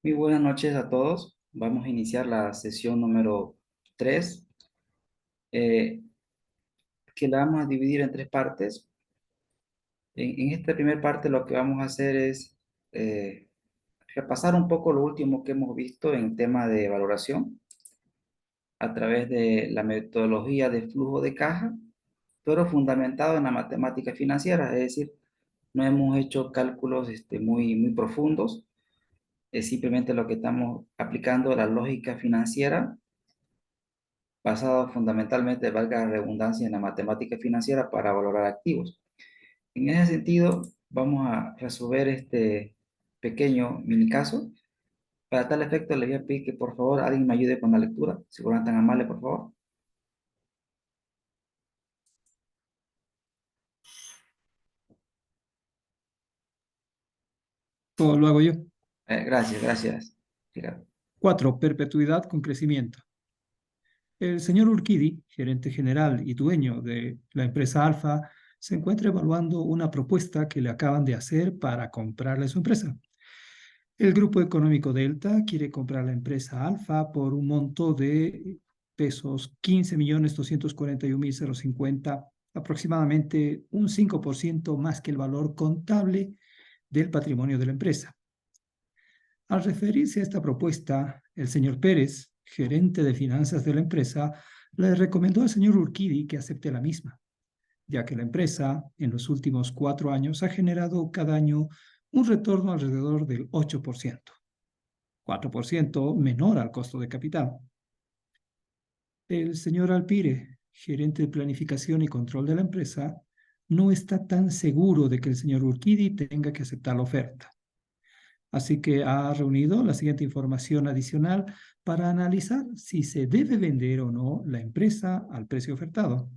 Muy buenas noches a todos. Vamos a iniciar la sesión número 3, eh, que la vamos a dividir en tres partes. En esta primera parte lo que vamos a hacer es repasar un poco lo último que hemos visto en tema de valoración a través de la metodología de flujo de caja, pero fundamentado en la matemática financiera, es decir, no hemos hecho cálculos muy profundos, es simplemente lo que estamos aplicando la lógica financiera basado fundamentalmente, valga la redundancia, en la matemática financiera para valorar activos. En ese sentido, vamos a resolver este pequeño mini caso. Para tal efecto, le voy a pedir que por favor alguien me ayude con la lectura, si fueran tan amables, por favor. O lo hago yo. Gracias, gracias. Ricardo. 4. Perpetuidad con crecimiento. El señor Urquidi, gerente general y dueño de la empresa Alfa, se encuentra evaluando una propuesta que le acaban de hacer para comprarle su empresa. El grupo económico Delta quiere comprar la empresa Alfa por un monto de pesos 15.241.050, aproximadamente un 5% más que el valor contable del patrimonio de la empresa. Al referirse a esta propuesta, el señor Pérez, gerente de finanzas de la empresa, le recomendó al señor Urquidi que acepte la misma, ya que la empresa en los últimos 4 años ha generado cada año un retorno alrededor del 8%, 4% menor al costo de capital. El señor Alpire, gerente de planificación y control de la empresa, no está tan seguro de que el señor Urquidi tenga que aceptar la oferta. Así que ha reunido la siguiente información adicional para analizar si se debe vender o no la empresa al precio ofertado.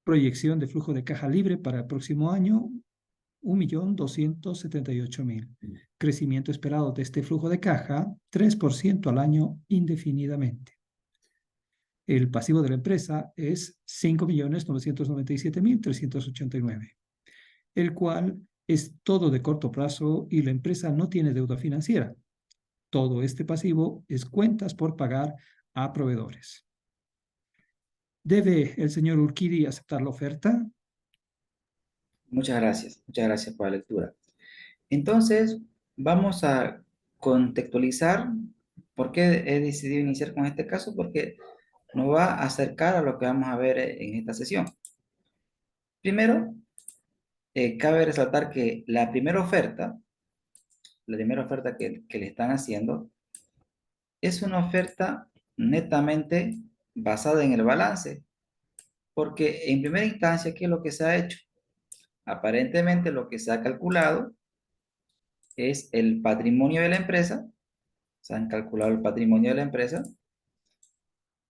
Proyección de flujo de caja libre para el próximo año, 1.278.000. Crecimiento esperado de este flujo de caja, 3% al año indefinidamente. El pasivo de la empresa es 5.997.389, el cual es todo de corto plazo y la empresa no tiene deuda financiera. Todo este pasivo es cuentas por pagar a proveedores. ¿Debe el señor Urquidi aceptar la oferta? Muchas gracias por la lectura. Entonces, vamos a contextualizar por qué he decidido iniciar con este caso, porque nos va a acercar a lo que vamos a ver en esta sesión. Primero, cabe resaltar que la primera oferta que le están haciendo es una oferta netamente basada en el balance, porque en primera instancia, ¿qué es lo que se ha hecho? Aparentemente lo que se ha calculado es el patrimonio de la empresa, se han calculado el patrimonio de la empresa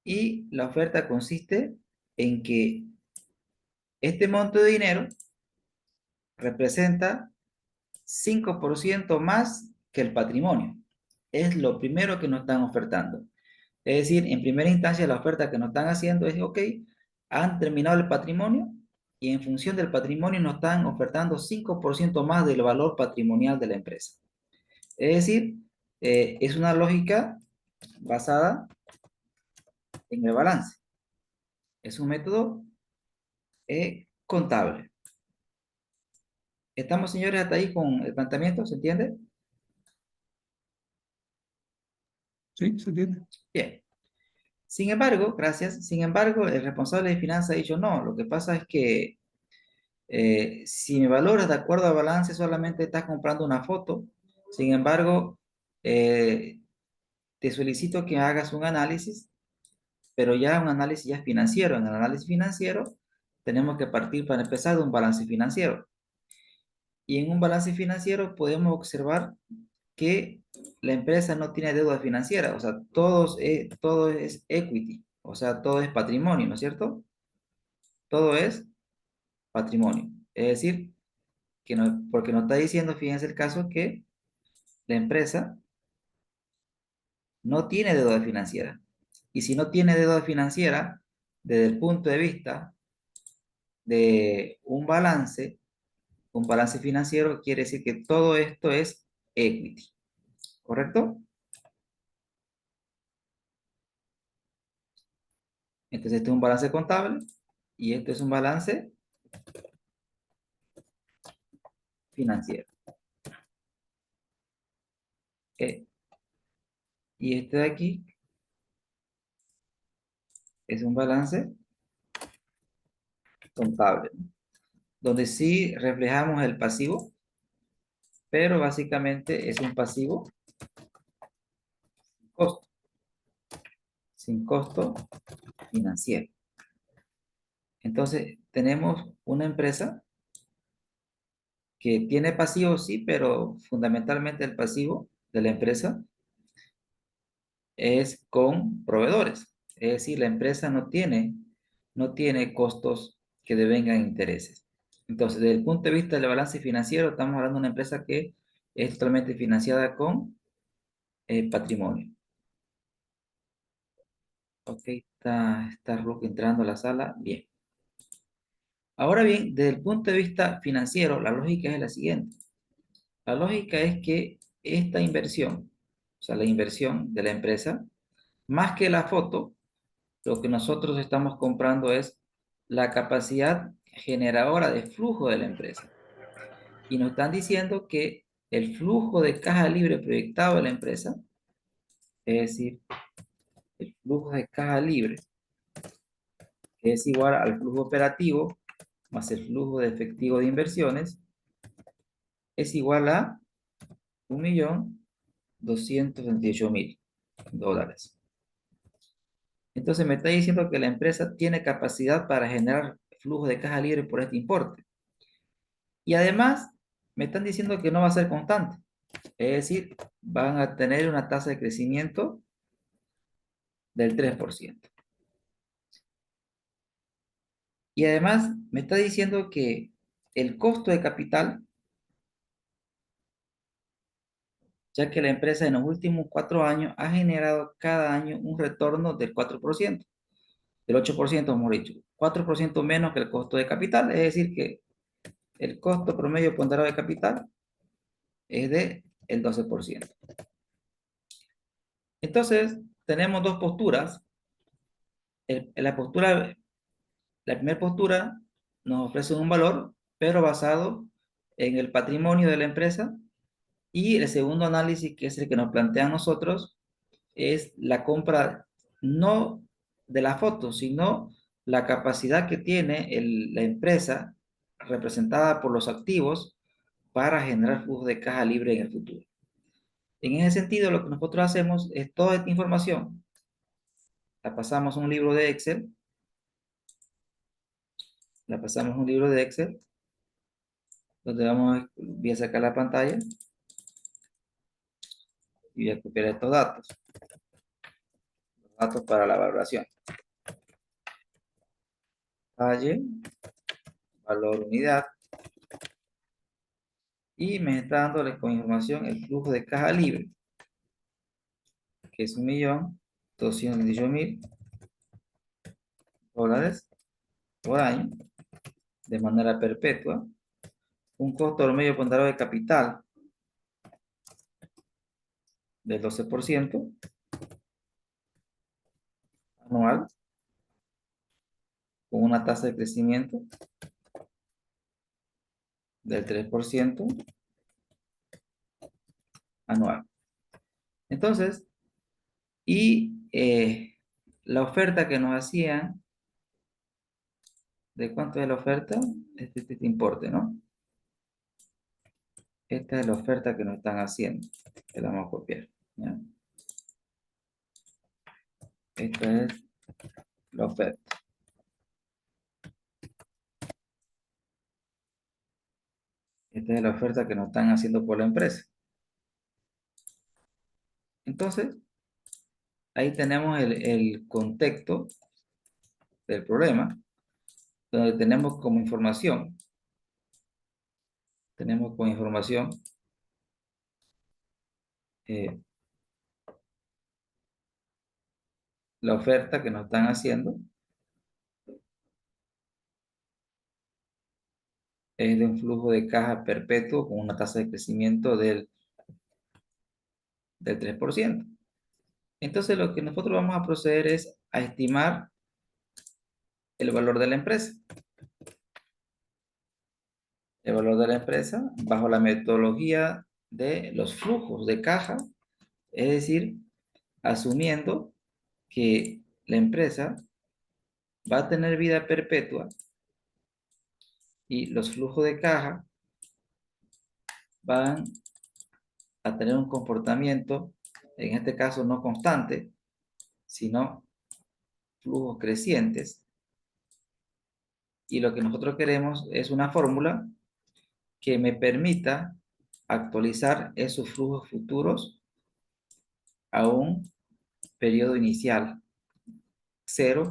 y la oferta consiste en que este monto de dinero representa 5% más que el patrimonio. Es lo primero que nos están ofertando. Es decir, en primera instancia la oferta que nos están haciendo es, ok, han terminado el patrimonio y en función del patrimonio nos están ofertando 5% más del valor patrimonial de la empresa. Es decir, es una lógica basada en el balance. Es un método contable. ¿Estamos, señores, hasta ahí con el planteamiento? ¿Se entiende? ¿Sí? ¿Se entiende? Bien. Sin embargo, gracias. Sin embargo, el responsable de finanzas ha dicho, no, lo que pasa es que si me valoras de acuerdo al balance, solamente estás comprando una foto. Sin embargo, eh, te solicito que hagas un análisis, pero ya un análisis ya financiero. En el análisis financiero tenemos que partir para empezar de un balance financiero. Y en un balance financiero podemos observar que la empresa no tiene deuda financiera, o sea, todo es equity, o sea, todo es patrimonio, ¿no es cierto? Todo es patrimonio. Es decir, que no, porque nos está diciendo, fíjense el caso, que la empresa no tiene deuda financiera. Y si no tiene deuda financiera, desde el punto de vista de un balance financiero quiere decir que todo esto es equity. ¿correcto? Entonces este es un balance contable y este es un balance financiero. Eh, y este de aquí es un balance contable, ¿no? Donde sí reflejamos el pasivo, pero básicamente es un pasivo sin costo, sin costo financiero. Entonces, tenemos una empresa que tiene pasivo, sí, pero fundamentalmente el pasivo de la empresa es con proveedores. Es decir, la empresa no tiene costos que devengan intereses. Entonces, desde el punto de vista del balance financiero, estamos hablando de una empresa que es totalmente financiada con patrimonio. Ok, está Rook entrando a la sala. Bien. Ahora bien, desde el punto de vista financiero, la lógica es la siguiente. La lógica es que esta inversión, o sea, la inversión de la empresa, más que la foto, lo que nosotros estamos comprando es la capacidad generadora de flujo de la empresa. Y nos están diciendo que el flujo de caja libre proyectado de la empresa, es decir, el flujo de caja libre, es igual al flujo operativo más el flujo de efectivo de inversiones, es igual a 1.228.000 dólares. Entonces me está diciendo que la empresa tiene capacidad para generar flujo de caja libre por este importe. Y además me están diciendo que no va a ser constante. Es decir, van a tener una tasa de crecimiento del 3%. Y además me está diciendo que el costo de capital, ya que la empresa en los últimos 4 años ha generado cada año un retorno del 4%, del 8%, hemos dicho, 4% menos que el costo de capital, es decir, que el costo promedio ponderado de capital es de el 12%. Entonces, tenemos dos posturas. La primera postura nos ofrece un valor, pero basado en el patrimonio de la empresa. Y el segundo análisis, que es el que nos plantean nosotros, es la compra no de la foto, sino la capacidad que tiene la empresa representada por los activos para generar flujo de caja libre en el futuro. En ese sentido, lo que nosotros hacemos es toda esta información, la pasamos a un libro de Excel, donde voy a sacar la pantalla y voy a copiar estos datos, los datos para la valoración. Valle, valor unidad, y me está dándole con información el flujo de caja libre, que es 1.228.000 dólares por año, de manera perpetua, un costo promedio ponderado de capital del 12% anual, con una tasa de crecimiento del 3% anual. Entonces, la oferta que nos hacían, ¿de cuánto es la oferta? Este importe, ¿no? Esta es la oferta que nos están haciendo, que la vamos a copiar, ¿ya? Esta es la oferta. Esta es la oferta que nos están haciendo por la empresa. Entonces, ahí tenemos el contexto del problema, donde tenemos como información eh, la oferta que nos están haciendo es de un flujo de caja perpetuo con una tasa de crecimiento del del 3%. Entonces lo que nosotros vamos a proceder es a estimar el valor de la empresa. El valor de la empresa bajo la metodología de los flujos de caja, es decir, asumiendo que la empresa va a tener vida perpetua y los flujos de caja van a tener un comportamiento, en este caso no constante, sino flujos crecientes. Y lo que nosotros queremos es una fórmula que me permita actualizar esos flujos futuros a un periodo inicial, cero,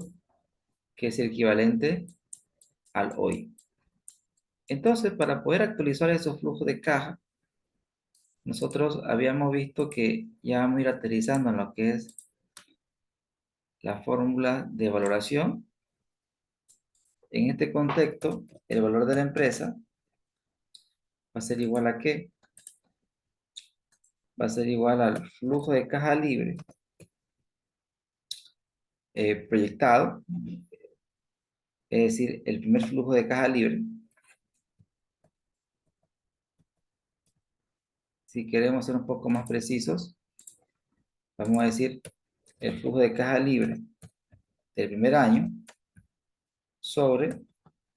que es el equivalente al hoy. Entonces, para poder actualizar esos flujos de caja, nosotros habíamos visto que ya vamos a ir aterrizando en lo que es la fórmula de valoración. En este contexto, el valor de la empresa va a ser igual a ¿qué? Va a ser igual al flujo de caja libre proyectado, es decir, el primer flujo de caja libre. Si queremos ser un poco más precisos, vamos a decir el flujo de caja libre del primer año sobre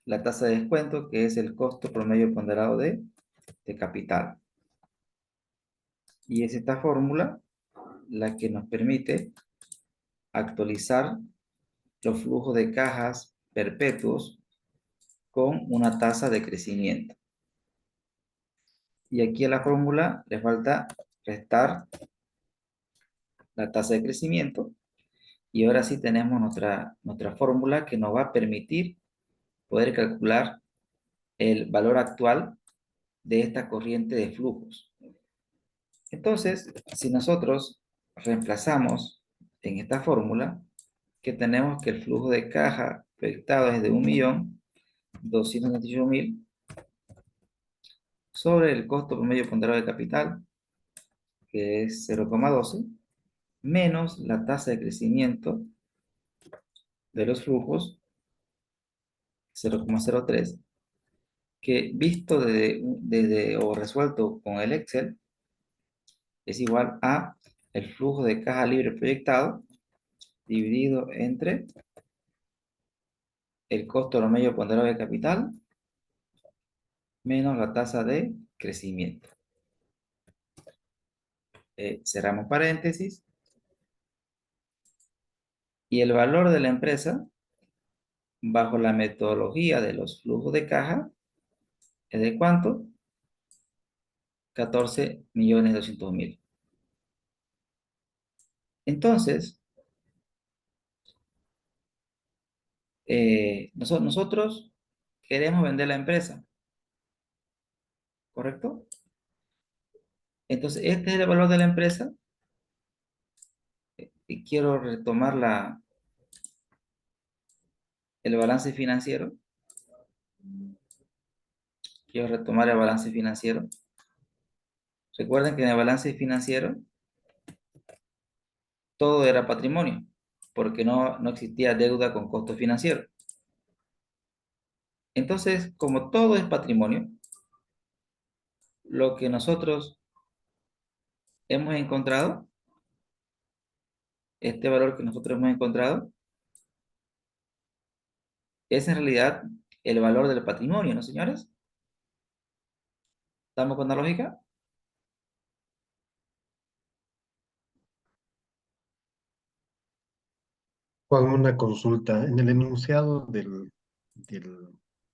la tasa de descuento, que es el costo promedio ponderado de capital. Y es esta fórmula la que nos permite actualizar los flujos de cajas perpetuos con una tasa de crecimiento. Y aquí a la fórmula le falta restar la tasa de crecimiento. Y ahora sí tenemos nuestra fórmula que nos va a permitir poder calcular el valor actual de esta corriente de flujos. Entonces, si nosotros reemplazamos en esta fórmula, que tenemos que el flujo de caja proyectado es de 1.298.000 sobre el costo promedio ponderado de capital, que es 0,12, menos la tasa de crecimiento de los flujos, 0,03, que visto desde o resuelto con el Excel, es igual a el flujo de caja libre proyectado dividido entre el costo promedio ponderado de capital menos la tasa de crecimiento. Cerramos paréntesis. Y el valor de la empresa, bajo la metodología de los flujos de caja, es de ¿cuánto? 14.200.000. Entonces, nosotros queremos vender la empresa, ¿correcto? Entonces, este es el valor de la empresa. Y quiero retomar el balance financiero. Quiero retomar el balance financiero. Recuerden que en el balance financiero todo era patrimonio, porque no existía deuda con costo financiero. Entonces, como todo es patrimonio, lo que nosotros hemos encontrado, este valor que nosotros hemos encontrado, es en realidad el valor del patrimonio, ¿no, señores? ¿Estamos con la lógica? Juan, una consulta. En el enunciado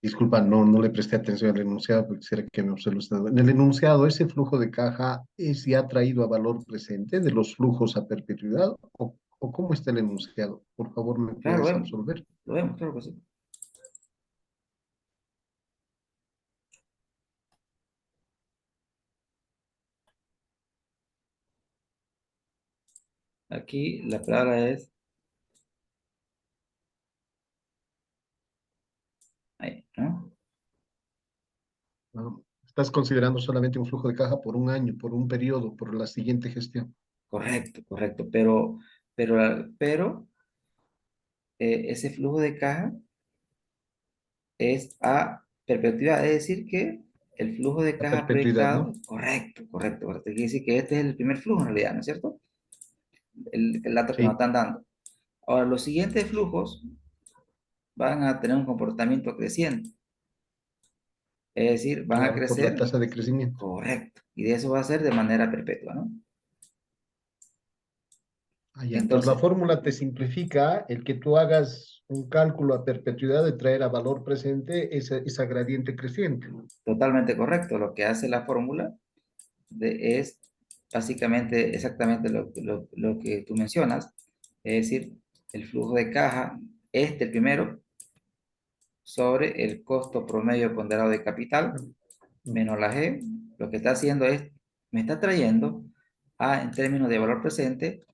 disculpa, no le presté atención al enunciado porque quisiera que me observe usted. En el enunciado, ¿ese flujo de caja es ya traído a valor presente de los flujos a perpetuidad? ¿O cómo está el enunciado? Por favor, ¿me Claro, puedes absolver? lo vemos, claro que sí. Aquí la palabra es, ahí, ¿no? ¿No? Estás considerando solamente un flujo de caja por un año, por un periodo, por la siguiente gestión. Correcto, correcto, pero ese flujo de caja es a perpetuidad, es decir, que el flujo de La caja perpetuidad, proyectado, ¿no? correcto, correcto, correcto. Quiere decir que este es el primer flujo en realidad, ¿no es cierto? El dato que nos Sí, están dando. Ahora, los siguientes flujos van a tener un comportamiento creciente, es decir, van a claro, por la crecer, tasa de crecimiento. correcto, y de eso va a ser de manera perpetua, ¿no? Ah, ya. Entonces, la Entonces, fórmula te simplifica el que tú hagas un cálculo a perpetuidad de traer a valor presente esa gradiente creciente. totalmente correcto, lo que hace la fórmula es básicamente exactamente lo que tú mencionas, es decir, el flujo de caja, el primero, sobre el costo promedio ponderado de capital, menos la G, lo que está haciendo es, me está trayendo en términos de valor presente,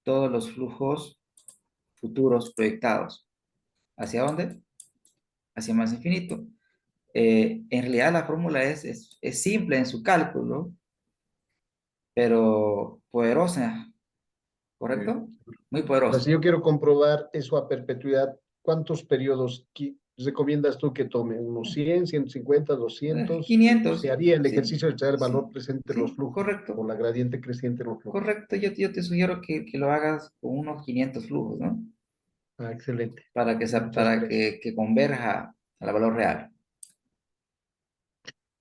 todos los flujos futuros proyectados. ¿Hacia dónde? Hacia más infinito. En realidad la fórmula es simple en su cálculo, pero poderosa, Sí. ¿correcto? Muy Ahora, poderosa. si yo quiero comprobar eso a perpetuidad, ¿cuántos periodos recomiendas tú que tome? ¿Unos 100, 150, 200? ¿Se 500, haría el sí, ejercicio de traer valor sí, presente en los sí, flujos correcto, o la gradiente creciente en los flujos? correcto. Yo te sugiero que lo hagas con unos 500 flujos, ¿no? Ah, excelente. Para Muchas gracias. que converja al valor real.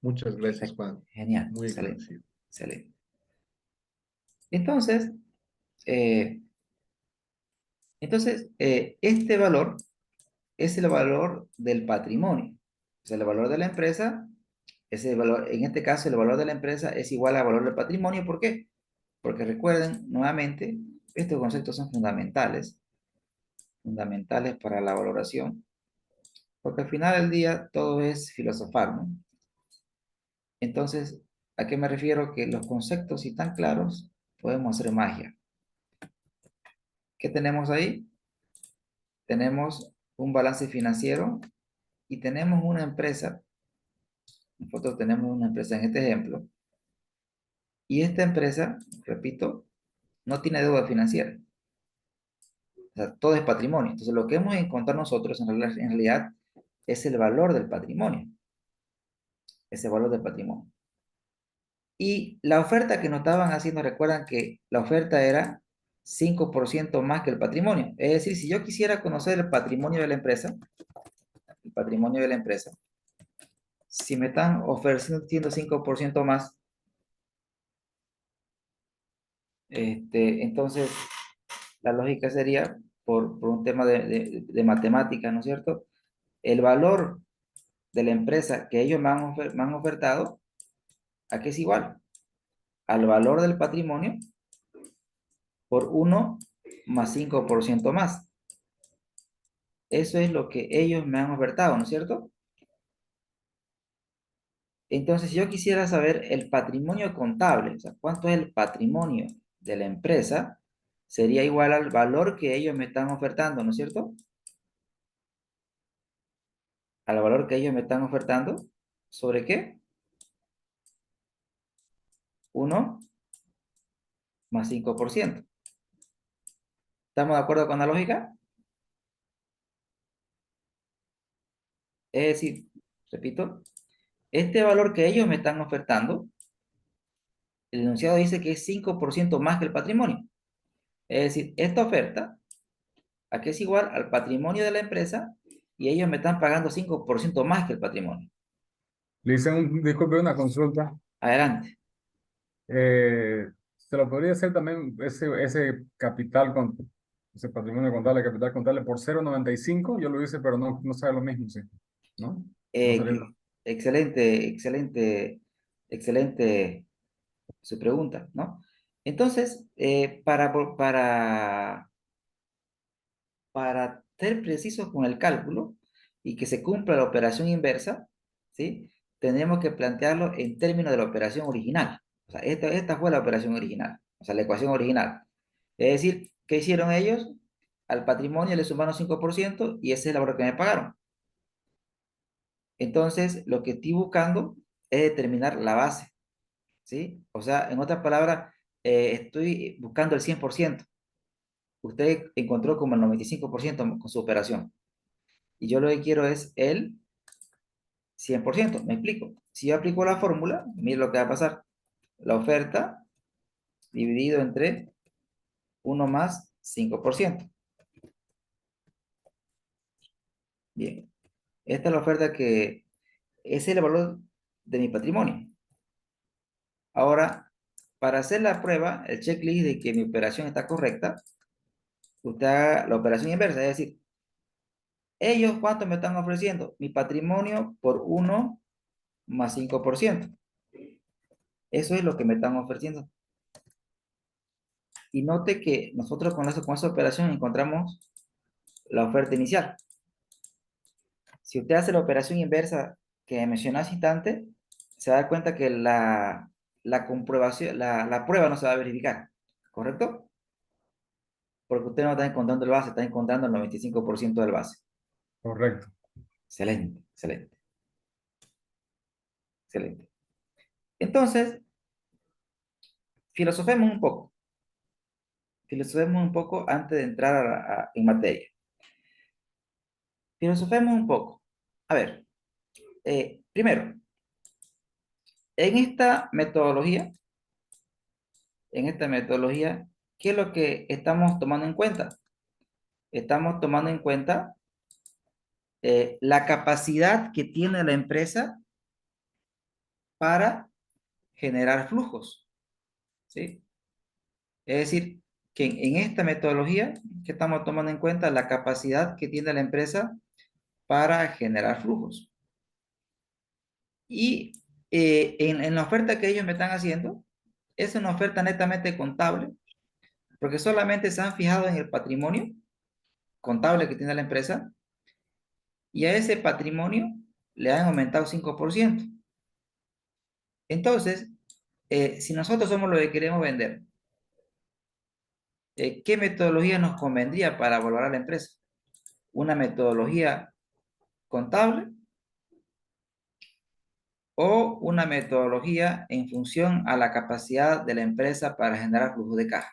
Muchas gracias, Perfecto, Juan. genial, Muy excelente, agradecido. excelente. Entonces, eh, este valor es el valor del patrimonio. O sea, el valor de la empresa es el valor, en este caso, el valor de la empresa es igual al valor del patrimonio. ¿Por qué? Porque recuerden, nuevamente, estos conceptos son fundamentales, fundamentales para la valoración, porque al final del día todo es filosofar, ¿no? Entonces, ¿a qué me refiero? Que los conceptos, si están claros, podemos hacer magia. ¿Qué tenemos ahí? Tenemos un balance financiero y tenemos una empresa. Nosotros tenemos una empresa en este ejemplo. Y esta empresa, repito, no tiene deuda financiera. O sea, todo es patrimonio. Entonces, lo que hemos encontrado nosotros en realidad es el valor del patrimonio. Ese valor del patrimonio. Y la oferta que nos estaban haciendo, recuerdan que la oferta era 5% más que el patrimonio. Es decir, si yo quisiera conocer el patrimonio de la empresa, el patrimonio de la empresa, si me están ofreciendo 5% más, entonces la lógica sería, por un tema de matemática, ¿no es cierto? El valor de la empresa que ellos me han ofertado, ¿a qué es igual? Al valor del patrimonio por 1 más 5% más. Eso es lo que ellos me han ofertado, ¿no es cierto? Entonces, si yo quisiera saber el patrimonio contable, o sea, cuánto es el patrimonio de la empresa, sería igual al valor que ellos me están ofertando, ¿no es cierto? Al valor que ellos me están ofertando. ¿Sobre qué? 1 más 5%. ¿Estamos de acuerdo con la lógica? Es decir, repito, este valor que ellos me están ofertando, el enunciado dice que es 5% más que el patrimonio. Es decir, esta oferta, ¿a qué es igual? Al patrimonio de la empresa y ellos me están pagando 5% más que el patrimonio. Le hice disculpe, una consulta. Adelante. ¿Se lo podría hacer también ese capital, ese patrimonio contable, capital contable por 0,95? Yo lo hice, pero no sabe lo mismo, sí. ¿No? No Eh, salió. que- excelente, excelente, excelente su pregunta, ¿no? Entonces, para ser precisos con el cálculo y que se cumpla la operación inversa, ¿sí? Tendremos que plantearlo en términos de la operación original. O sea, esta fue la operación original, o sea, la ecuación original. Es decir, ¿qué hicieron ellos? Al patrimonio le sumaron 5% y ese es el valor que me pagaron. Entonces, lo que estoy buscando es determinar la base, ¿sí? O sea, en otras palabras, estoy buscando el 100%. Usted encontró como el 95% con su operación. Y yo lo que quiero es el 100%. Me explico. Si yo aplico la fórmula, mire lo que va a pasar. La oferta dividido entre 1 más 5%. Bien. Esta es la oferta que es el valor de mi patrimonio. Ahora, para hacer la prueba, el checklist de que mi operación está correcta, usted haga la operación inversa, es decir, ellos cuánto me están ofreciendo, mi patrimonio por 1 más 5%. Eso es lo que me están ofreciendo. Y note que nosotros con esa operación encontramos la oferta inicial. Si usted hace la operación inversa que mencioné hace instante, se da cuenta que la comprobación, la prueba no se va a verificar, ¿correcto? Porque usted no está encontrando el base, está encontrando el 95% del base. Correcto. Excelente, excelente, excelente. Entonces, filosofemos un poco. Filosofemos un poco antes de entrar en materia. Filosofemos un poco. A ver, primero, en esta metodología, ¿qué es lo que estamos tomando en cuenta? Estamos tomando en cuenta la capacidad que tiene la empresa para generar flujos, ¿sí? Es decir, que en esta metodología que estamos tomando en cuenta la capacidad que tiene la empresa para generar flujos. Y en la oferta que ellos me están haciendo, es una oferta netamente contable, porque solamente se han fijado en el patrimonio contable que tiene la empresa y a ese patrimonio le han aumentado 5%. Entonces, si nosotros somos los que queremos vender, ¿qué metodología nos convendría para valorar la empresa? ¿Una metodología contable o una metodología en función a la capacidad de la empresa para generar flujo de caja?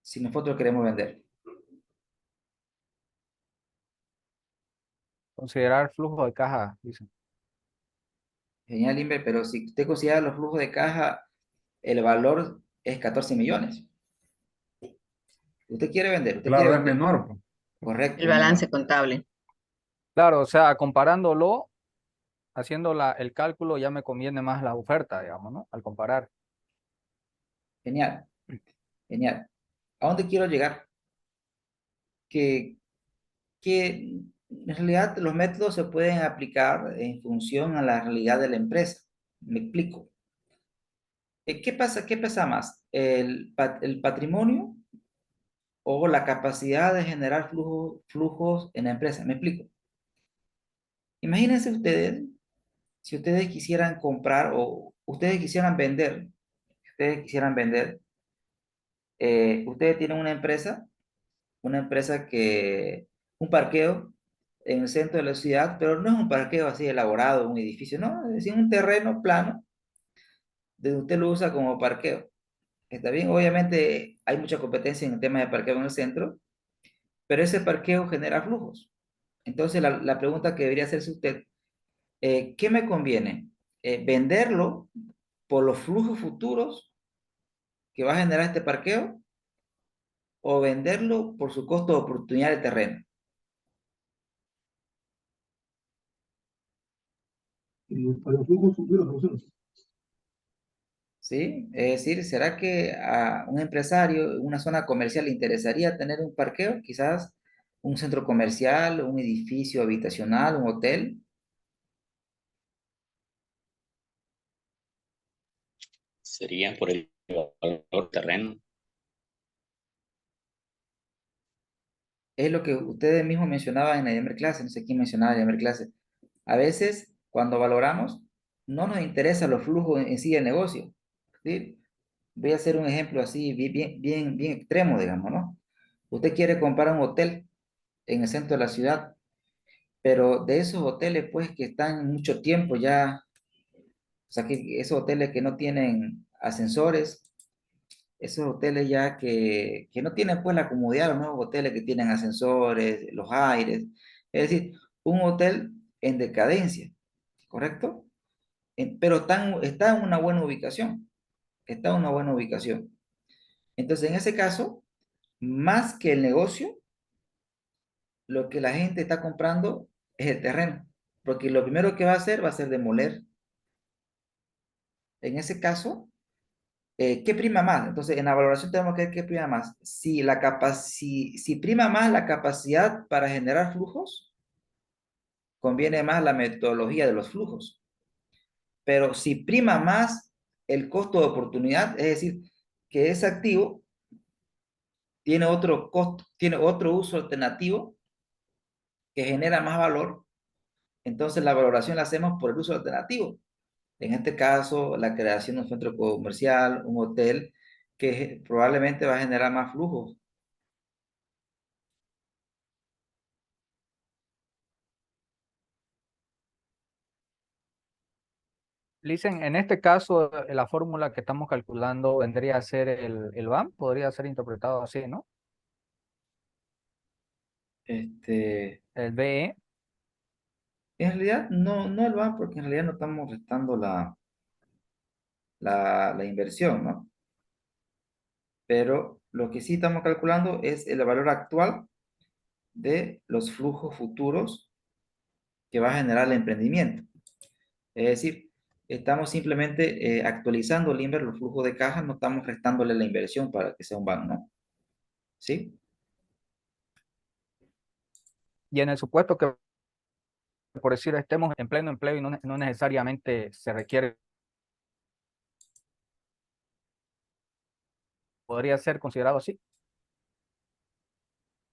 Si nosotros queremos vender. Considerar flujo de caja, dicen. Genial, Inver, pero si usted considera los flujos de caja, el valor es 14 millones. Usted quiere vender, usted quiere Claro, es vender. menor, pues. Correcto. El balance contable. Claro, o sea, comparándolo, haciendo el cálculo, ya me conviene más la oferta, digamos, ¿no? Al comparar. Genial, genial. ¿A dónde quiero llegar? Que en realidad los métodos se pueden aplicar en función a la realidad de la empresa. Me explico. ¿Qué pesa más? ¿El patrimonio o la capacidad de generar flujos en la empresa? Me explico. Imagínense ustedes, si ustedes quisieran comprar o ustedes quisieran vender, ustedes tienen una empresa un parqueo en el centro de la ciudad, pero no es un parqueo así elaborado, un edificio, no, es decir, un terreno plano, donde usted lo usa como parqueo. Está bien, obviamente hay mucha competencia en el tema de parqueo en el centro, pero ese parqueo genera flujos. Entonces, la pregunta que debería hacerse usted, ¿qué me conviene? ¿Venderlo por los flujos futuros que va a generar este parqueo o venderlo por su costo de oportunidad de terreno? Para los flujos futuros, profesor. ¿Sí? Es decir, ¿será que a un empresario en una zona comercial le interesaría tener un parqueo? Quizás un centro comercial, un edificio habitacional, un hotel. Sería por el valor terreno. Es lo que ustedes mismos mencionaban en la primera clase, no sé quién mencionaba en la primera clase. A veces, cuando valoramos, no nos interesan los flujos en sí del negocio. ¿Sí? Voy a hacer un ejemplo así, bien extremo, digamos, ¿no? Usted quiere comprar un hotel en el centro de la ciudad, pero de esos hoteles, pues, que están mucho tiempo ya sea, que esos hoteles que no tienen ascensores, esos hoteles ya que no tienen pues la comodidad de los nuevos hoteles que tienen ascensores, los aires, es decir, un hotel en decadencia, ¿correcto? Pero está en una buena ubicación, está en una buena ubicación. Entonces, en ese caso, más que el negocio, lo que la gente está comprando es el terreno, porque lo primero que va a ser demoler. En ese caso, ¿qué prima más? Entonces, en la valoración tenemos que ver qué prima más. Si prima más la capacidad para generar flujos, conviene más la metodología de los flujos. Pero si prima más el costo de oportunidad, es decir, que ese activo tiene otro costo, tiene otro uso alternativo que genera más valor, entonces la valoración la hacemos por el uso alternativo. En este caso, la creación de un centro comercial, un hotel, que probablemente va a generar más flujos. Listen, en este caso, la fórmula que estamos calculando vendría a ser el BAM, podría ser interpretado así, ¿no? Este, El BE. en realidad, no el van, porque en realidad no estamos restando la inversión, ¿no? Pero lo que sí estamos calculando es el valor actual de los flujos futuros que va a generar el emprendimiento. Es decir, estamos simplemente actualizando el INVER, los flujos de caja, no estamos restándole la inversión para que sea un banco, ¿no? ¿Sí? Y en el supuesto que, por decir, estemos en pleno empleo y no necesariamente se requiere, podría ser considerado así.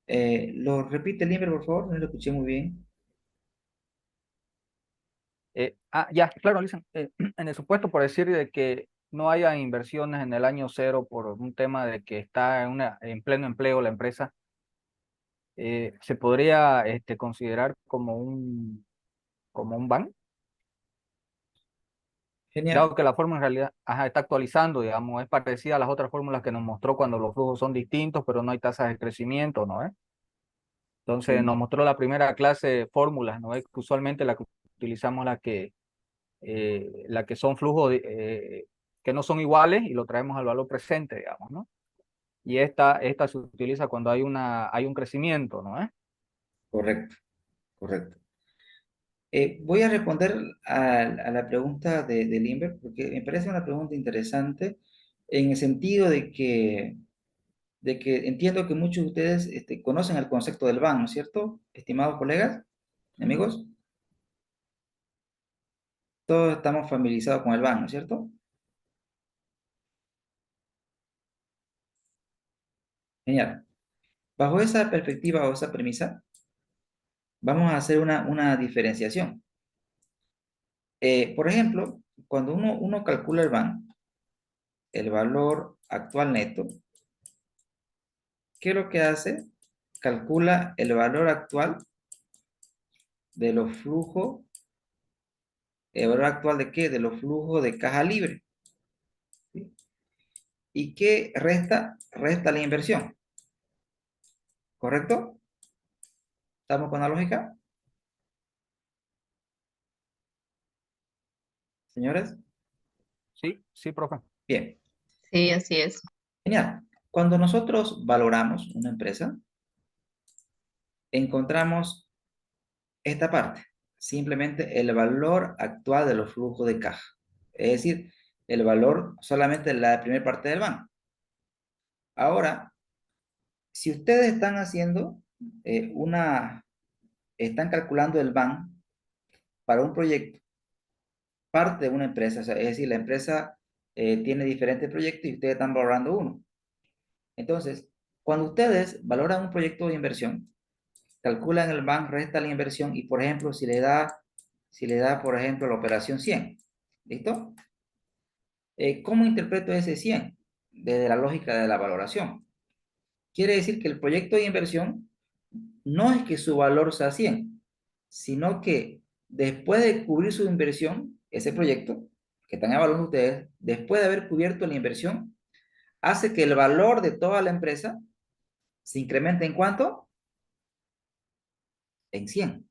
¿Lo repite el INVER, por favor? No lo escuché muy bien. Ya, claro, Listen, en el supuesto, por decir, de que no haya inversiones en el año cero por un tema de que está en pleno empleo la empresa, se podría considerar como un ban, Genial. dado que la fórmula en realidad está actualizando, digamos, es parecida a las otras fórmulas que nos mostró cuando los flujos son distintos, pero no hay tasas de crecimiento, ¿no? Entonces nos mostró la primera clase de fórmulas, ¿no? Que usualmente la que utilizamos la que son flujos que no son iguales y lo traemos al valor presente, digamos, ¿no? Y esta se utiliza cuando hay un crecimiento, ¿no? Correcto, correcto. Voy a responder a la pregunta de Limber, porque me parece una pregunta interesante en el sentido de que entiendo que muchos de ustedes conocen el concepto del BAN, ¿no es cierto? Estimados colegas, amigos, todos estamos familiarizados con el BAN, ¿no es cierto? Genial. Bajo esa perspectiva o esa premisa, vamos a hacer una diferenciación. Por ejemplo, cuando uno calcula el BAN, el valor actual neto, ¿qué es lo que hace? Calcula el valor actual de los flujos, ¿el valor actual de qué? De los flujos de caja libre. ¿Sí? ¿Y qué resta? Resta la inversión. ¿Correcto? ¿Estamos con la lógica? Señores. Sí, sí, profe. Bien. Sí, así es. Genial. Cuando nosotros valoramos una empresa, encontramos esta parte, simplemente el valor actual de los flujos de caja. Es decir, el valor solamente de la primera parte del banco. Ahora, si ustedes están haciendo están calculando el BAN para un proyecto, parte de una empresa, o sea, es decir, la empresa tiene diferentes proyectos y ustedes están valorando uno. Entonces, cuando ustedes valoran un proyecto de inversión, calculan el BAN, resta la inversión y, por ejemplo, si le da, por ejemplo, la operación 100, ¿listo? ¿Cómo interpreto ese 100? Desde la lógica de la valoración. Quiere decir que el proyecto de inversión no es que su valor sea 100, sino que después de cubrir su inversión, ese proyecto, ¿ok? que están evaluando ustedes, después de haber cubierto la inversión, hace que el valor de toda la empresa se incremente ¿en cuánto? En 100.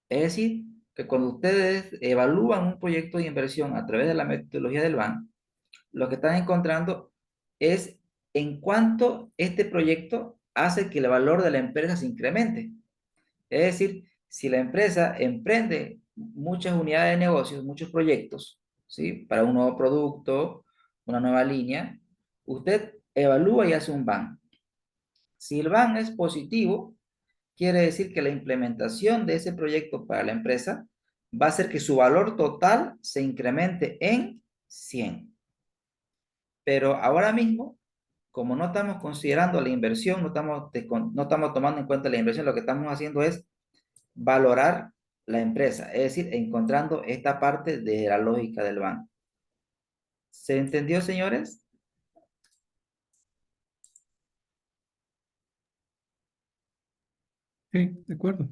Es decir, que cuando ustedes evalúan un proyecto de inversión a través de la metodología del BAN, lo que están encontrando es en cuánto este proyecto hace que el valor de la empresa se incremente. Es decir, si la empresa emprende muchas unidades de negocios, muchos proyectos, ¿sí? Para un nuevo producto, una nueva línea, usted evalúa y hace un BAN. Si el BAN es positivo, quiere decir que la implementación de ese proyecto para la empresa va a hacer que su valor total se incremente en 100. Pero ahora mismo, como no estamos considerando la inversión, no estamos tomando en cuenta la inversión, lo que estamos haciendo es valorar la empresa, es decir, encontrando esta parte de la lógica del banco. ¿Se entendió, señores? Sí, de acuerdo.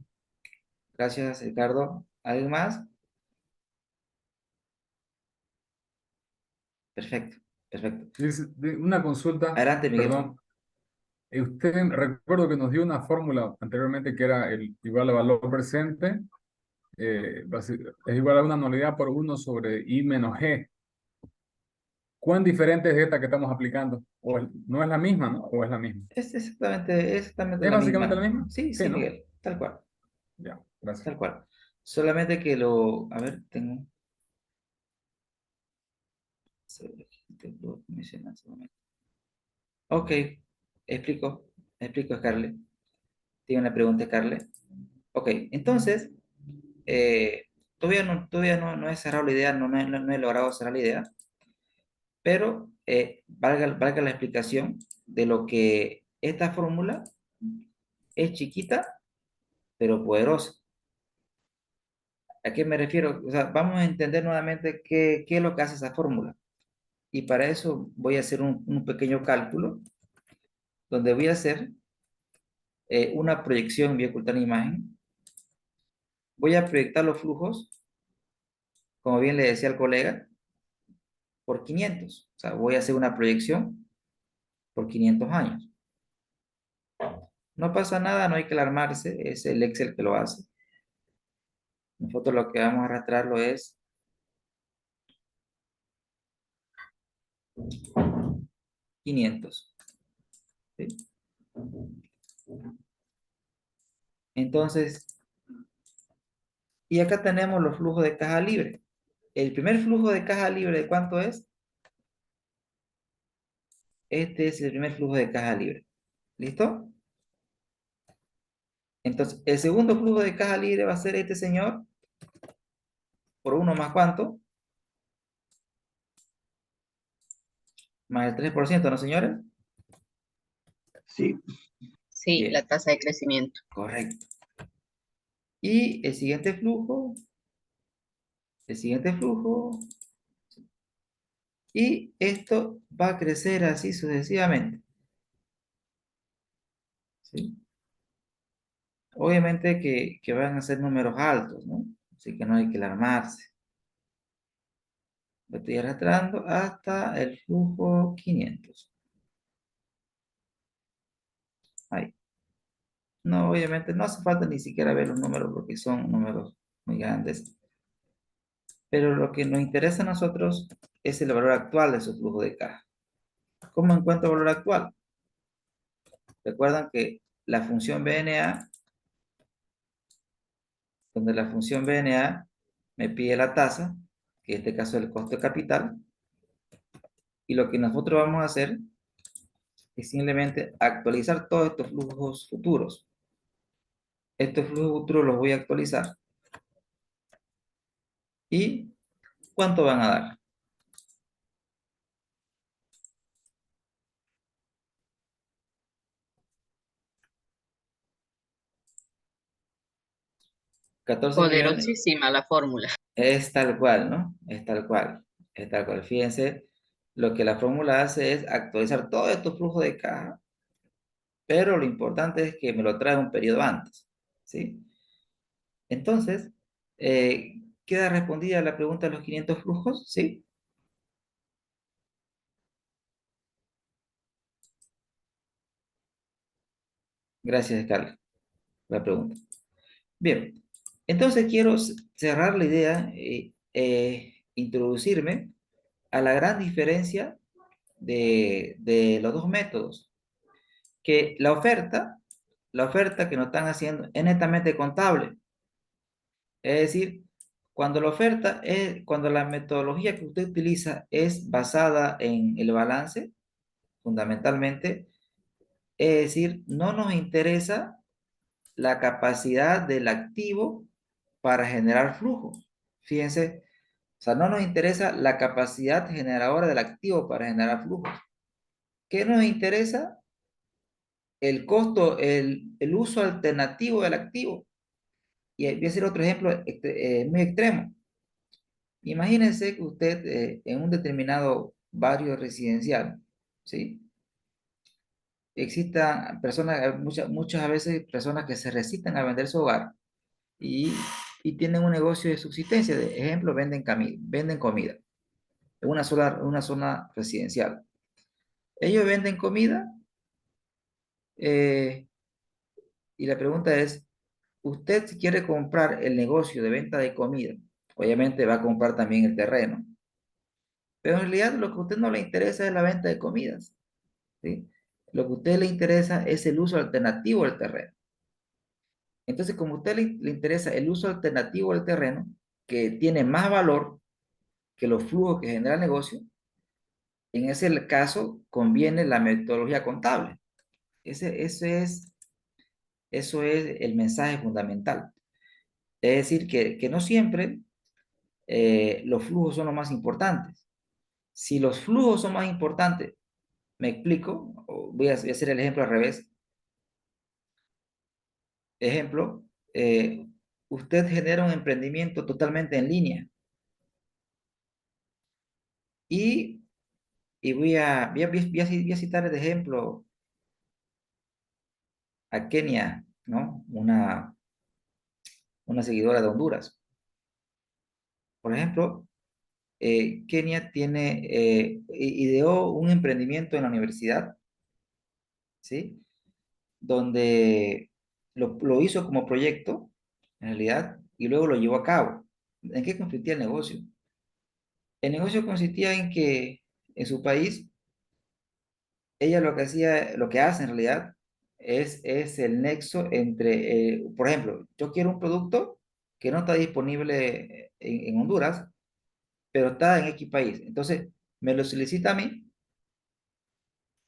Gracias, Ricardo. ¿Alguien más? Perfecto, perfecto. Una consulta, Adelante, Miguel. perdón. Usted recuerdo que nos dio una fórmula anteriormente que era el igual al valor presente, es igual a una anualidad por 1 sobre I menos G. ¿Cuán diferente es esta que estamos aplicando? No es la misma, ¿no? ¿O es la misma? Es exactamente ¿Es la básicamente la misma. misma? Sí, Sí, sí, ¿no? Miguel, tal cual, Ya, gracias. tal cual. Solamente que a ver, tengo... Ok, explico, Scarlett. Tiene una pregunta, Scarlett. Ok, entonces, todavía no he cerrado la idea, no he logrado cerrar la idea, pero valga la explicación de lo que esta fórmula es chiquita, pero poderosa. ¿A qué me refiero? O sea, vamos a entender nuevamente qué es lo que hace esa fórmula. Y para eso voy a hacer un pequeño cálculo, donde voy a hacer una proyección, voy a ocultar la imagen. Voy a proyectar los flujos, como bien le decía al colega, por 500. O sea, voy a hacer una proyección por 500 años. No pasa nada, no hay que alarmarse, es el Excel que lo hace. Nosotros lo que vamos a arrastrarlo es 500. ¿Sí? Entonces, y acá tenemos los flujos de caja libre. El primer flujo de caja libre, ¿de cuánto es? Este es el primer flujo de caja libre. ¿Listo? Entonces, el segundo flujo de caja libre va a ser este señor, por 1 más cuánto, más el 3%, ¿no, señores? Sí. Sí, Bien. la tasa de crecimiento. Correcto. Y el siguiente flujo, y esto va a crecer así sucesivamente. ¿Sí? Obviamente que van a ser números altos, ¿no? Así que no hay que alarmarse. Lo estoy arrastrando hasta el flujo 500. Ahí. No, obviamente no hace falta ni siquiera ver los números porque son números muy grandes. Pero lo que nos interesa a nosotros es el valor actual de su flujo de caja. ¿Cómo encuentro el valor actual? Recuerdan que la función BNA, donde la función BNA me pide la tasa, que en este caso es el costo de capital, y lo que nosotros vamos a hacer es simplemente actualizar todos estos flujos futuros. Estos flujos futuros los voy a actualizar. ¿Y cuánto van a dar? 14 millones. Poderosísima la fórmula. Es tal cual, ¿no? Es tal cual. Es tal cual. Fíjense, lo que la fórmula hace es actualizar todos estos flujos de caja, pero lo importante es que me lo trae un periodo antes, ¿sí? Entonces, ¿Queda respondida la pregunta de los 500 flujos? ¿Sí? Gracias, Carlos, por la pregunta. Bien, entonces quiero cerrar la idea, introducirme a la gran diferencia de los dos métodos, que la oferta que nos están haciendo es netamente contable. Es decir, cuando la metodología que usted utiliza es basada en el balance, fundamentalmente, es decir, no nos interesa la capacidad del activo para generar flujo. Fíjense, o sea, no nos interesa la capacidad generadora del activo para generar flujo. ¿Qué nos interesa? El costo, el uso alternativo del activo. Y voy a hacer otro ejemplo muy extremo. Imagínense que usted en un determinado barrio residencial, ¿sí? Existan personas, muchas veces personas que se resisten a vender su hogar y, y tienen un negocio de subsistencia. De ejemplo, venden comida en una zona residencial. Ellos venden comida eh, y la pregunta es, usted si quiere comprar el negocio de venta de comida, obviamente va a comprar también el terreno, pero en realidad lo que a usted no le interesa es la venta de comidas, ¿sí? Lo que a usted le interesa es el uso alternativo del terreno. Entonces, como a usted le interesa el uso alternativo del terreno, que tiene más valor que los flujos que genera el negocio, en ese caso conviene la metodología contable. Eso es el mensaje fundamental. Es decir, que no siempre los flujos son los más importantes. Si los flujos son más importantes, me explico, voy a hacer el ejemplo al revés. Ejemplo, usted genera un emprendimiento totalmente en línea y, voy a citar de ejemplo a Kenia, ¿no? Una seguidora de Honduras. Por ejemplo, Kenia ideó un emprendimiento en la universidad, ¿sí? Donde lo hizo como proyecto, en realidad, y luego lo llevó a cabo. ¿En qué consistía el negocio? El negocio consistía en que en su país, ella lo que hacía, lo que hace en realidad, es el nexo entre, por ejemplo, yo quiero un producto que no está disponible en Honduras, pero está en X país. Entonces, me lo solicita a mí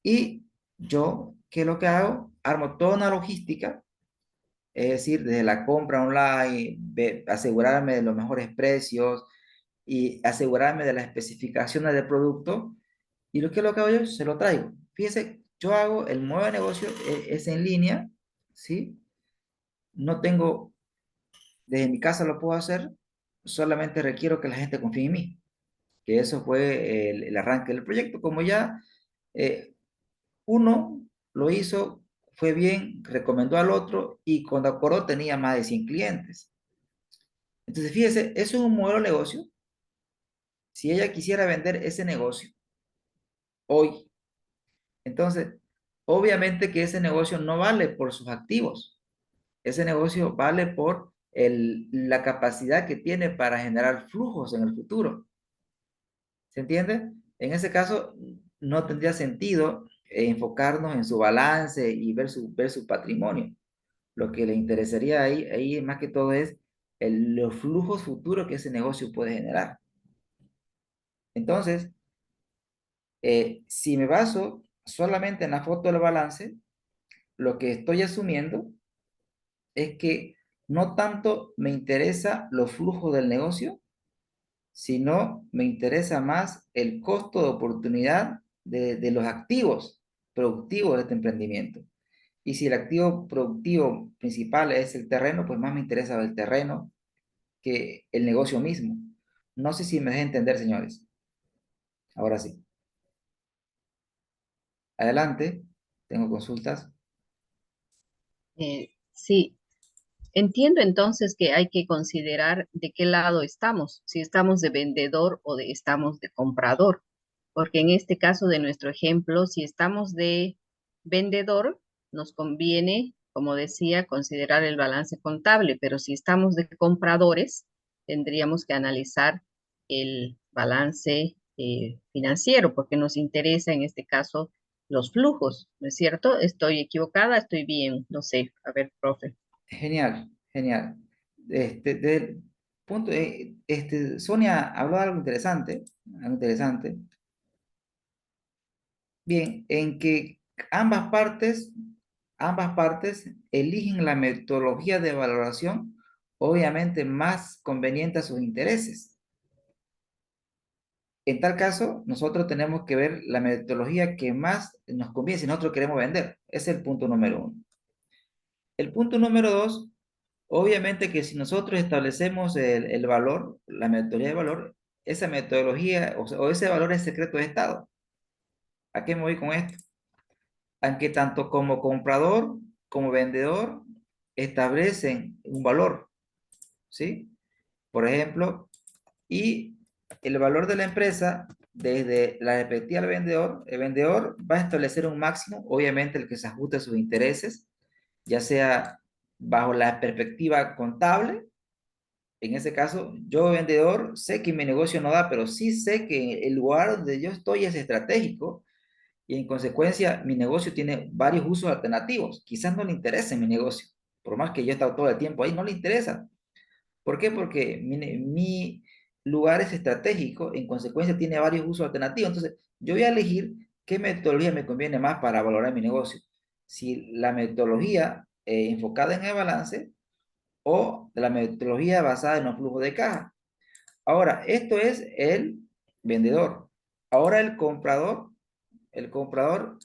y yo, ¿qué es lo que hago? Armo toda una logística, es decir, desde la compra online, asegurarme de los mejores precios y asegurarme de las especificaciones del producto. Y lo que es lo que hago yo, se lo traigo. Fíjense, yo hago el nuevo negocio, es en línea, ¿sí? No tengo, desde mi casa lo puedo hacer, solamente requiero que la gente confíe en mí, que eso fue el arranque del proyecto. Como ya eh, uno lo hizo, fue bien, recomendó al otro y cuando acordó tenía más de 100 clientes. Entonces, fíjese, eso es un modelo de negocio. Si ella quisiera vender ese negocio hoy, entonces, obviamente que ese negocio no vale por sus activos. Ese negocio vale por la capacidad que tiene para generar flujos en el futuro. ¿Se entiende? En ese caso, no tendría sentido enfocarnos en su balance y ver su patrimonio. Lo que le interesaría ahí más que todo es los flujos futuros que ese negocio puede generar. Entonces, si me baso solamente en la foto del balance, lo que estoy asumiendo es que no tanto me interesa los flujos del negocio, sino me interesa más el costo de oportunidad de los activos productivos de este emprendimiento. Y si el activo productivo principal es el terreno, pues más me interesa el terreno que el negocio mismo. No sé si me deje entender, señores. Ahora sí. Adelante, tengo consultas. Sí, Entiendo entonces que hay que considerar de qué lado estamos, si estamos de vendedor o estamos de comprador, porque en este caso de nuestro ejemplo, si estamos de vendedor, nos conviene, como decía, considerar el balance contable, pero si estamos de compradores, tendríamos que analizar el balance financiero, porque nos interesa en este caso los flujos, ¿no es cierto? ¿Estoy equivocada? ¿Estoy bien? No sé. A ver, profe. Genial, genial. Del punto, Sonia habló de algo interesante, algo interesante. Bien, en que ambas partes eligen la metodología de valoración, obviamente más conveniente a sus intereses. En tal caso, nosotros tenemos que ver la metodología que más nos conviene si nosotros queremos vender. Ese es el punto número uno. El punto número dos, obviamente que si nosotros establecemos el valor, la metodología de valor, esa metodología o ese valor es secreto de Estado. ¿A qué me voy con esto? Aunque tanto como comprador como vendedor establecen un valor, ¿sí? Por ejemplo, y el valor de la empresa, desde la perspectiva del vendedor, el vendedor va a establecer un máximo, obviamente el que se ajuste a sus intereses, ya sea bajo la perspectiva contable. En ese caso, yo vendedor sé que mi negocio no da, pero sí sé que el lugar donde yo estoy es estratégico y en consecuencia mi negocio tiene varios usos alternativos. Quizás no le interese mi negocio, por más que yo he estado todo el tiempo ahí, no le interesa. ¿Por qué? Porque mi lugar es estratégico, en consecuencia tiene varios usos alternativos. Entonces, yo voy a elegir qué metodología me conviene más para valorar mi negocio. Si la metodología enfocada en el balance o la metodología basada en los flujos de caja. Ahora, esto es el vendedor. Ahora el comprador,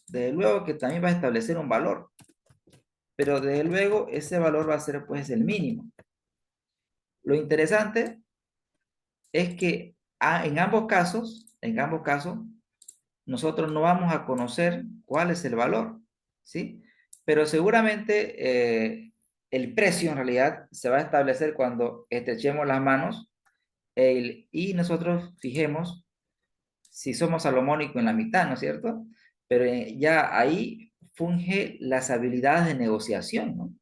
desde luego que también va a establecer un valor, pero desde luego ese valor va a ser pues el mínimo. Lo interesante es que en ambos casos, nosotros no vamos a conocer cuál es el valor, ¿sí? Pero seguramente el precio en realidad se va a establecer cuando estrechemos las manos y nosotros fijemos si somos salomónicos en la mitad, ¿no es cierto? Pero ya ahí funge las habilidades de negociación, ¿no?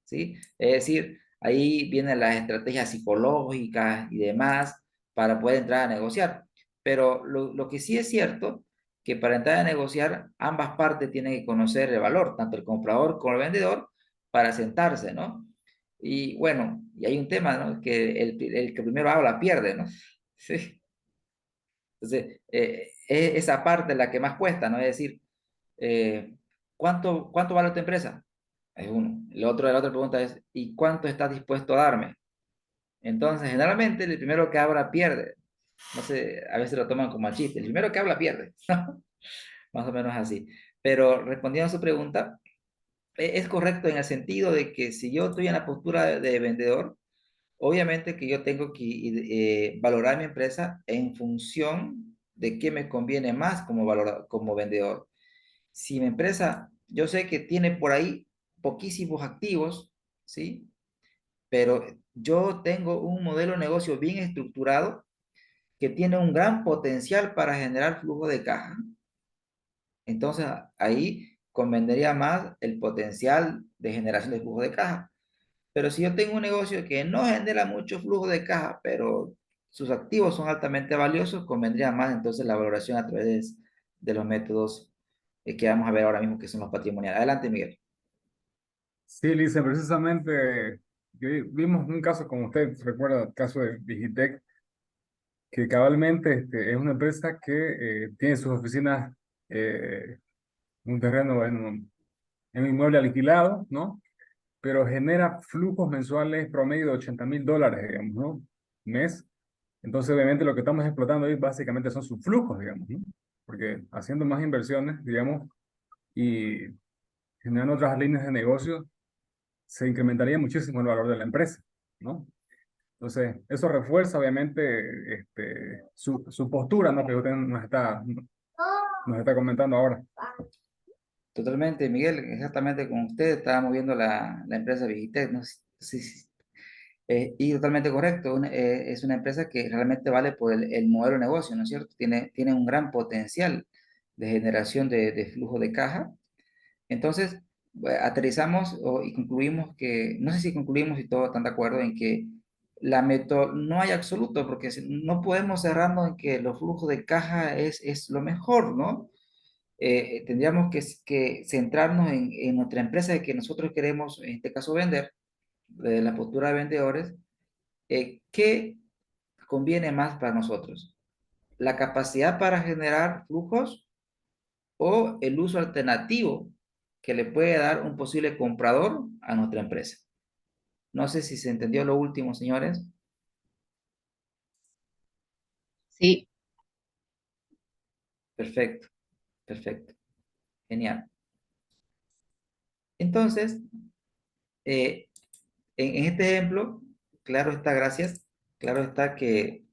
¿Sí? Es decir, ahí vienen las estrategias psicológicas y demás para poder entrar a negociar. Pero lo que sí es cierto, que para entrar a negociar, ambas partes tienen que conocer el valor, tanto el comprador como el vendedor, para sentarse, ¿no? Y bueno, y hay un tema, ¿no? Que el que primero habla pierde, ¿no? Sí. Entonces, es esa parte la que más cuesta, ¿no? Es decir, ¿cuánto vale tu empresa? Es uno. La otra pregunta es, ¿y cuánto estás dispuesto a darme? Entonces, generalmente, el primero que habla pierde. No sé, a veces lo toman como a chiste. El primero que habla pierde. Más o menos así. Pero respondiendo a su pregunta, es correcto en el sentido de que si yo estoy en la postura de vendedor, obviamente que yo tengo que valorar mi empresa en función de qué me conviene más como vendedor. Si mi empresa, yo sé que tiene por ahí poquísimos activos, ¿sí? Pero yo tengo un modelo de negocio bien estructurado que tiene un gran potencial para generar flujo de caja. Entonces ahí convendría más el potencial de generación de flujo de caja. Pero si yo tengo un negocio que no genera mucho flujo de caja, pero sus activos son altamente valiosos, convendría más entonces la valoración a través de los métodos que vamos a ver ahora mismo, que son los patrimoniales. Adelante, Miguel. Sí, Lice, precisamente vimos un caso, como usted recuerda, el caso de Digitec, que cabalmente es una empresa que tiene sus oficinas, un terreno en un inmueble alquilado, ¿no? Pero genera flujos mensuales promedio de $80,000, digamos, ¿no? Mes. Entonces, obviamente, lo que estamos explotando ahí básicamente son sus flujos, digamos, ¿no? Porque haciendo más inversiones, digamos, y generando otras líneas de negocio, se incrementaría muchísimo el valor de la empresa, ¿no? Entonces, eso refuerza, obviamente, su postura, ¿no? Que usted nos está comentando ahora. Totalmente, Miguel, exactamente como usted, estábamos viendo la empresa Vigitec, ¿no? Sí, sí. Y totalmente correcto, es una empresa que realmente vale por el modelo de negocio, ¿no es cierto? Tiene un gran potencial de generación de flujo de caja. Entonces, aterrizamos y concluimos que, no sé si concluimos y todos están de acuerdo en que no hay absoluto, porque no podemos cerrarnos en que los flujos de caja es lo mejor, ¿no? Tendríamos que centrarnos en nuestra empresa de que nosotros queremos, en este caso, vender, de la postura de vendedores, ¿qué conviene más para nosotros? ¿La capacidad para generar flujos o el uso alternativo que le puede dar un posible comprador a nuestra empresa? No sé si se entendió lo último, señores. Sí, Perfecto, perfecto. Genial. Entonces, eh, en este ejemplo, claro está, gracias, claro está que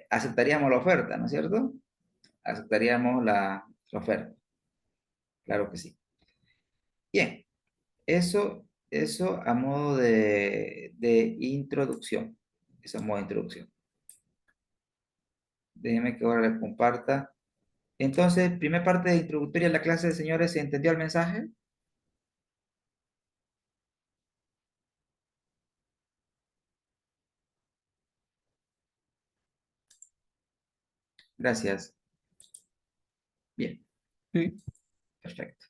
aceptaríamos la oferta, ¿no es cierto? Aceptaríamos la oferta, claro que sí. Bien, eso a modo de introducción. Eso a modo de introducción. Déjeme que ahora les comparta. Entonces, primera parte de introductoria de la clase, señores, ¿se entendió el mensaje? Gracias. Bien, Sí. perfecto.